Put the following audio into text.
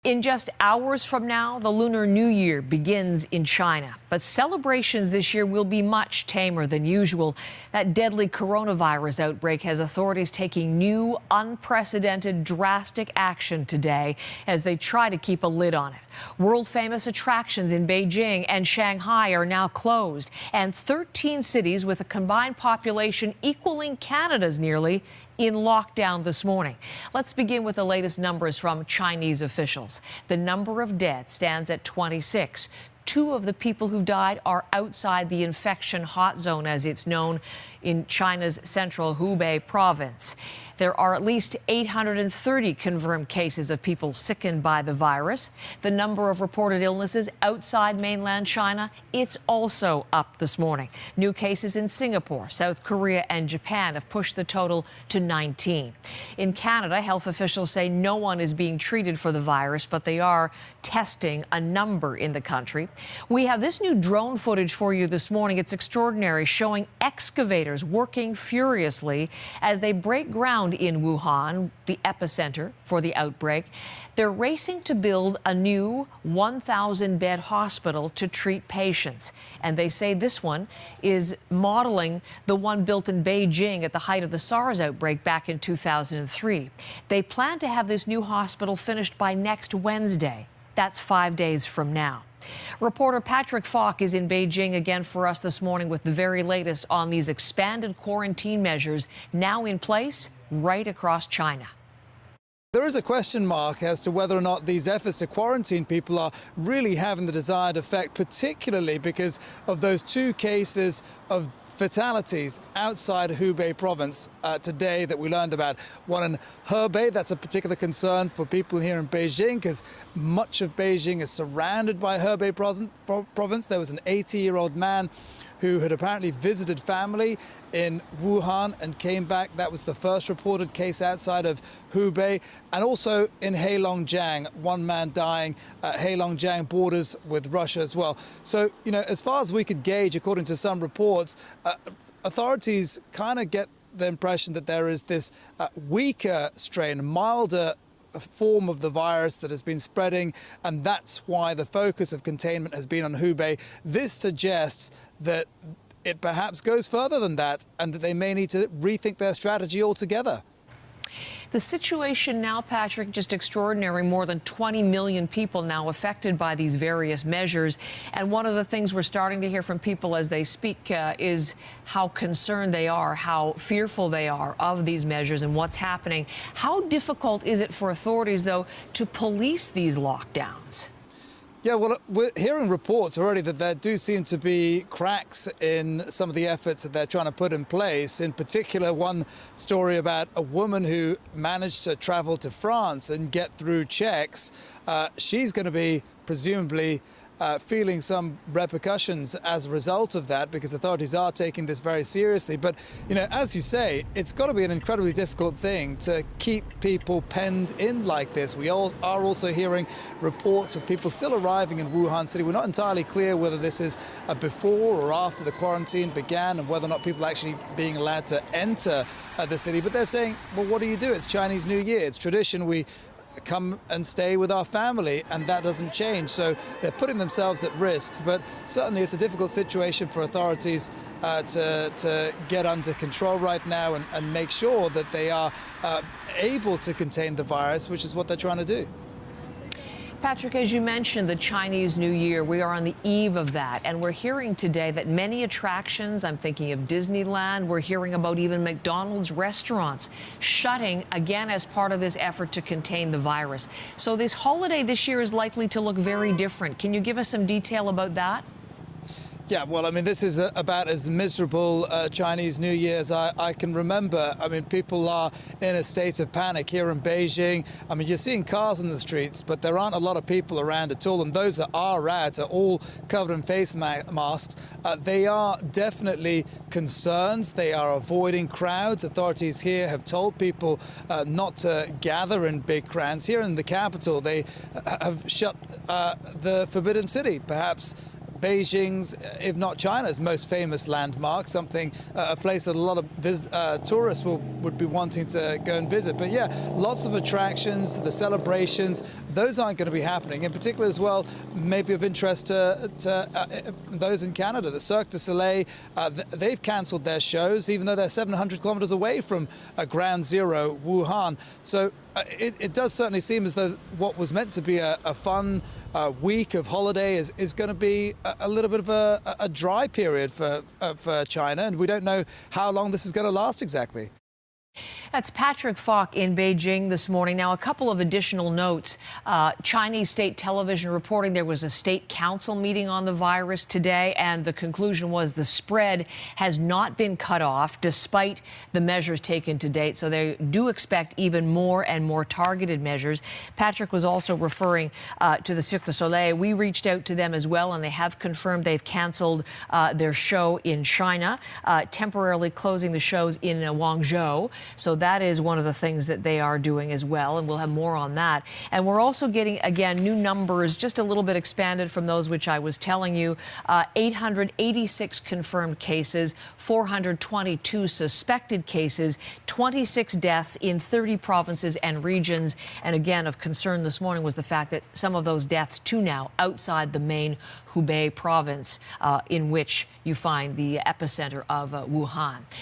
In just hours from now, the Lunar New Year begins in China. But celebrations this year will be much tamer than usual. That deadly coronavirus outbreak has authorities taking new, unprecedented, drastic action today as they try to keep a lid on it. World-famous attractions in Beijing and Shanghai are now closed, and 13 cities with a combined population equaling Canada's nearly in lockdown this morning. Let's begin with the latest numbers from Chinese officials. The number of dead stands at 26. 2 of the people who died are outside the infection hot zone, as it's known, in China's central Hubei province. There are at least 830 confirmed cases of people sickened by the virus. The number of reported illnesses outside mainland China, it's also up this morning. New cases in Singapore, South Korea and Japan have pushed the total to 19. In Canada, health officials say no one is being treated for the virus, but they are testing a number in the country. We have this new drone footage for you this morning. It's extraordinary, showing excavators working furiously as they break ground in Wuhan, the epicenter for the outbreak. They're racing to build a new 1,000-bed hospital to treat patients. And they say this one is modeling the one built in Beijing at the height of the SARS outbreak back in 2003. They plan to have this new hospital finished by next Wednesday. That's 5 days from now. Reporter Patrick Falk is in Beijing again for us this morning with the very latest on these expanded quarantine measures now in place right across China. There is a question mark as to whether or not these efforts to quarantine people are really having the desired effect, particularly because of those 2 cases of fatalities outside Hubei province today that we learned about. One in Hebei, that's a particular concern for people here in Beijing because much of Beijing is surrounded by Hebei province. There was an 80-year-old man who had apparently visited family in Wuhan and came back. That was the first reported case outside of Hubei. And also in Heilongjiang, one man dying. Heilongjiang borders with Russia as well. So, you know, as far as we could gauge, according to some reports, authorities kind of get the impression that there is this weaker strain, milder form of the virus that has been spreading, and that's why the focus of containment has been on Hubei. This suggests that it perhaps goes further than that and that they may need to rethink their strategy altogether. The situation now, Patrick, just extraordinary. More than 20 million people now affected by these various measures. And one of the things we're starting to hear from people as they speak is how concerned they are, how fearful they are of these measures and what's happening. How difficult is it for authorities, though, to police these lockdowns? Yeah, well, we're hearing reports already that there do seem to be cracks in some of the efforts that they're trying to put in place. In particular, one story about a woman who managed to travel to France and get through checks. She's going to be presumably feeling some repercussions as a result of that, because authorities are taking this very seriously. But, you know, as you say, it's got to be an incredibly difficult thing to keep people penned in like this. We all are also hearing reports of people still arriving in Wuhan City. We're not entirely clear whether this is before or after the quarantine began and whether or not people are actually being allowed to enter the city. But they're saying, well, what do you do? It's Chinese New Year. It's tradition. We come and stay with our family, and that doesn't change. So they're putting themselves at risk. But certainly it's a difficult situation for authorities to get under control right now and make sure that they are able to contain the virus, which is what they're trying to do. Patrick, as you mentioned, the Chinese New Year, we are on the eve of that. And we're hearing today that many attractions, I'm thinking of Disneyland, we're hearing about even McDonald's restaurants shutting again as part of this effort to contain the virus. So this holiday this year is likely to look very different. Can you give us some detail about that? Yeah, well, I mean, this is about as miserable Chinese New Year as I can remember. I mean, people are in a state of panic here in Beijing. I mean, you're seeing cars in the streets, but there aren't a lot of people around at all. And those that are out are all covered in face masks. They are definitely concerned. They are avoiding crowds. Authorities here have told people not to gather in big crowds. Here in the capital, they have shut the Forbidden City, perhaps Beijing's, if not China's, most famous landmark, a place that a lot of tourists would be wanting to go and visit. But yeah, lots of attractions, the celebrations, those aren't going to be happening. In particular as well, maybe of interest to those in Canada, the Cirque du Soleil, they've cancelled their shows, even though they're 700 kilometers away from Ground Zero, Wuhan. So it does certainly seem as though what was meant to be a fun week of holiday is going to be a little bit of a dry period for China, and we don't know how long this is going to last exactly. That's Patrick Falk in Beijing this morning. Now, a couple of additional notes. Chinese state television reporting there was a state council meeting on the virus today, and the conclusion was the spread has not been cut off despite the measures taken to date. So they do expect even more and more targeted measures. Patrick was also referring to the Cirque du Soleil. We reached out to them as well, and they have confirmed they've canceled their show in China, temporarily closing the shows in Guangzhou. So that is one of the things that they are doing as well, and we'll have more on that. And we're also getting, again, new numbers, just a little bit expanded from those which I was telling you. 886 confirmed cases, 422 suspected cases, 26 deaths in 30 provinces and regions. And again, of concern this morning was the fact that some of those deaths, too, now outside the main Hubei province, in which you find the epicenter of Wuhan.